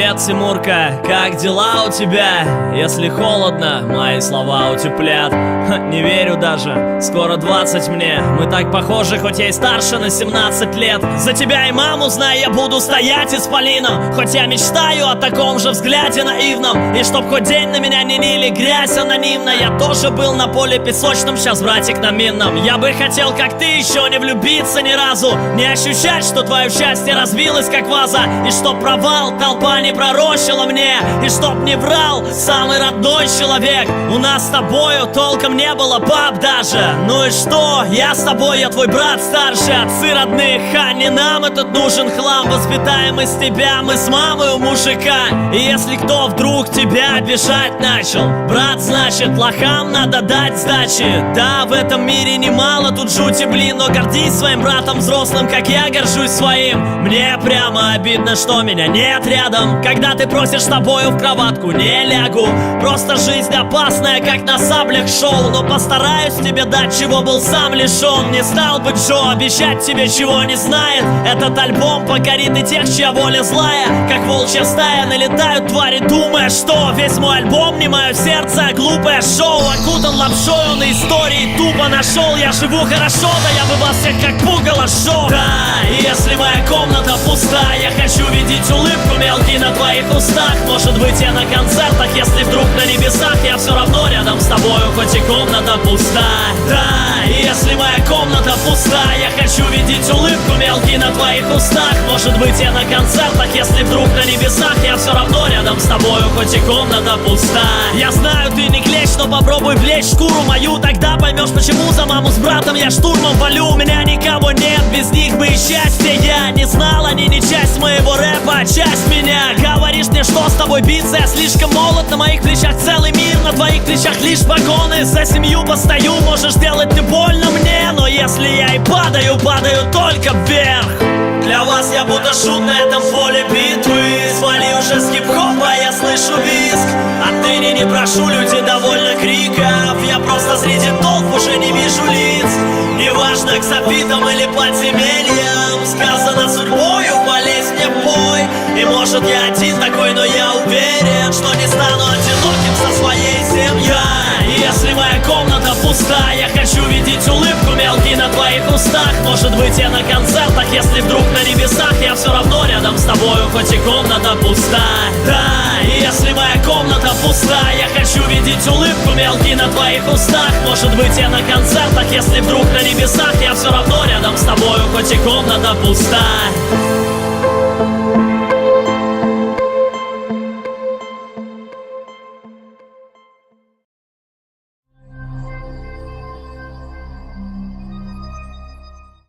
Привет, Тимурка, как дела у тебя? Если холодно, мои слова утеплят. Не верю даже, скоро 20 мне. Мы так похожи, хоть я и старше на 17 лет. За тебя и маму, знай, я буду стоять исполином. Хоть я мечтаю о таком же взгляде наивном. И чтоб хоть день на меня не лили грязь анонимно. Я тоже был на поле песочном, сейчас братик на минном. Я бы хотел, как ты, еще не влюбиться ни разу. Не ощущать, что твое счастье разбилось как ваза. И чтоб провал толпа не пророчила мне. И чтоб не врал самый родной человек. У нас с тобою толком не было баб даже. Ну и что? Я с тобой, я твой брат старший. Отцы родных, а не нам этот нужен хлам. Воспитаем из тебя мы с мамой у мужика. И если кто вдруг тебя обижать начал, брат, значит лохам надо дать сдачи. Да, в этом мире немало тут жути, блин. Но гордись своим братом взрослым, как я горжусь своим. Мне прямо обидно, что меня нет рядом. Когда ты просишь с тобою в кроватку, не лягу. Просто жизнь опасная, как на саблях шел. Но постараюсь тебе дать, чего был сам лишен. Не стал бы Джо обещать тебе, чего не знает. Этот альбом покорит и тех, чья воля злая. Как волчья стая налетают твари, думая, что весь мой альбом не мое сердце, а глупое шоу. Окутан лапшой, он истории тупо нашел. Я живу хорошо, да я бы вас всех как пугало шоу. Да, и если моя комната пуста, я хочу видеть улыбку мелкий на твоих устах. Может быть, я на концертах, если вдруг на небесах. Я все равно рядом с тобою, хоть и комната пуста. Да, и если моя комната пуста, я хочу видеть улыбку мелкий на твоих устах. Может быть, я на концертах, если вдруг на небесах. Я все равно рядом с тобою, хоть и комната пуста. Я знаю, ты не клещ, но попробуй влечь шкуру мою. Тогда поймешь, почему за маму с братом я штурмом валю. У меня никого нет, без них бы и счастье я не знал. Они не часть моего рэпа, а часть меня. Говоришь мне, что с тобой биться, я слишком молод. На моих плечах целый мир, на твоих плечах лишь погоны. За семью постою, можешь делать ты больно мне. Но если я и падаю, падаю только вверх. Для вас я будто шут на этом поле битвы. Свали уже с хип-хопа, я слышу визг. Отныне не прошу, люди довольно криков. Я просто среди толп уже не вижу лиц. Неважно, к софитам или подземельям. Сказано судьбою, полезь мне в бой. И может я один такой, но я уверен, что не стану одиноким со своей семьей. И если моя комната пуста, я хочу видеть улыбку мелкий на твоих устах. Может быть, я на концертах, если вдруг на небесах. Я все равно рядом с тобою, хоть и комната пуста. Да, и если моя комната пуста, я хочу видеть улыбку мелкий на твоих устах. Может быть, я на концертах, если вдруг на небесах. Я все равно рядом с тобою, хоть и комната пуста.